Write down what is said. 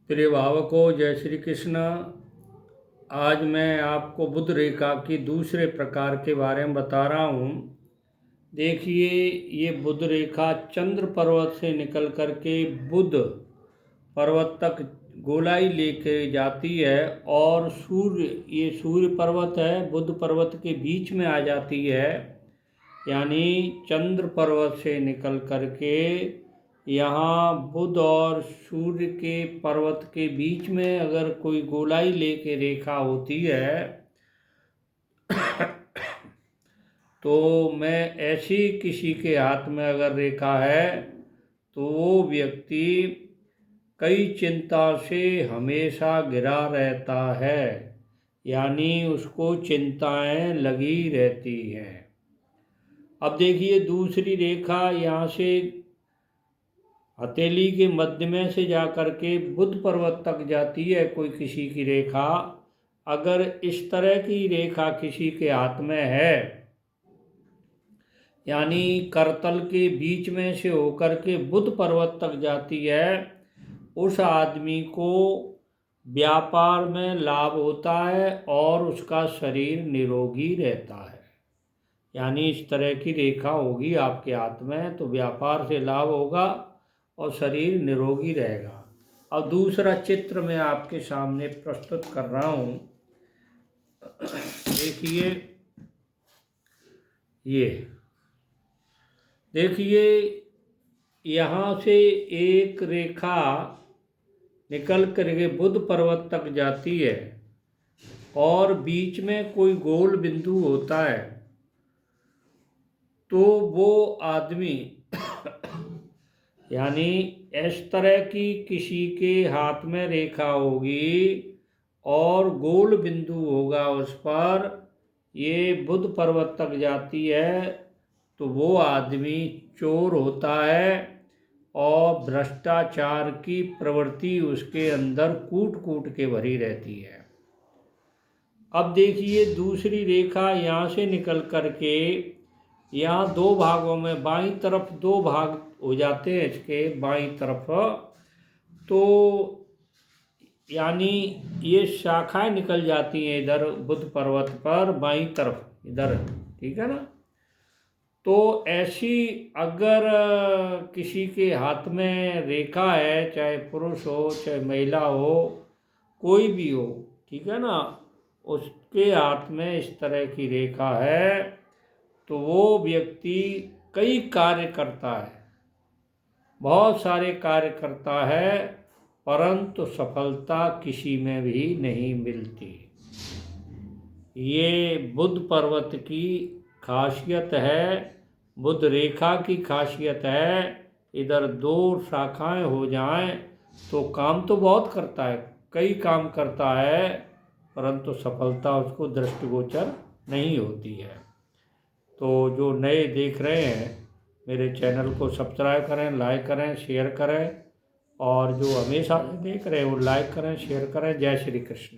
प्रिय भावकों, जय श्री कृष्ण। आज मैं आपको बुध रेखा की दूसरे प्रकार के बारे में बता रहा हूँ। देखिए, ये बुध रेखा चंद्र पर्वत से निकल कर के बुध पर्वत तक गोलाई लेके जाती है और ये सूर्य पर्वत है, बुध पर्वत के बीच में आ जाती है। यानी चंद्र पर्वत से निकल कर के यहाँ बुध और सूर्य के पर्वत के बीच में अगर कोई गोलाई लेके रेखा होती है तो मैं ऐसी किसी के हाथ में अगर रेखा है तो वो व्यक्ति कई चिंता से हमेशा घिरा रहता है, यानी उसको चिंताएं लगी रहती हैं। अब देखिए, दूसरी रेखा यहाँ से हथेली के मध्य में से जाकर के बुध पर्वत तक जाती है कोई किसी की रेखा। अगर इस तरह की रेखा किसी के हाथ में है, यानी करतल के बीच में से होकर के बुध पर्वत तक जाती है, उस आदमी को व्यापार में लाभ होता है और उसका शरीर निरोगी रहता है। यानी इस तरह की रेखा होगी आपके हाथ में तो व्यापार से लाभ होगा और शरीर निरोगी रहेगा। अब दूसरा चित्र मैं आपके सामने प्रस्तुत कर रहा हूँ। देखिए, ये देखिए, यहाँ से एक रेखा निकल कर के बुध पर्वत तक जाती है और बीच में कोई गोल बिंदु होता है, तो वो आदमी यानी इस तरह की किसी के हाथ में रेखा होगी और गोल बिंदु होगा उस पर, ये बुध पर्वत तक जाती है, तो वो आदमी चोर होता है और भ्रष्टाचार की प्रवृत्ति उसके अंदर कूट कूट के भरी रहती है। अब देखिए, दूसरी रेखा यहाँ से निकल कर के यहाँ दो भागों में, बाईं तरफ दो भाग हो जाते हैं इसके बाईं तरफ, तो यानी ये शाखाएं निकल जाती हैं इधर बुध पर्वत पर बाईं तरफ इधर, ठीक है ना। तो ऐसी अगर किसी के हाथ में रेखा है, चाहे पुरुष हो चाहे महिला हो, कोई भी हो, ठीक है ना, उसके हाथ में इस तरह की रेखा है तो वो व्यक्ति कई कार्य करता है, बहुत सारे कार्य करता है, परंतु सफलता किसी में भी नहीं मिलती। ये बुध पर्वत की खासियत है, बुध रेखा की खासियत है। इधर दो शाखाएं हो जाएं तो काम तो बहुत करता है, कई काम करता है, परंतु सफलता उसको दृष्टिगोचर नहीं होती है। तो जो नए देख रहे हैं, मेरे चैनल को सब्सक्राइब करें, लाइक करें, शेयर करें, और जो हमेशा देख रहे हैं वो लाइक करें, शेयर करें। जय श्री कृष्ण।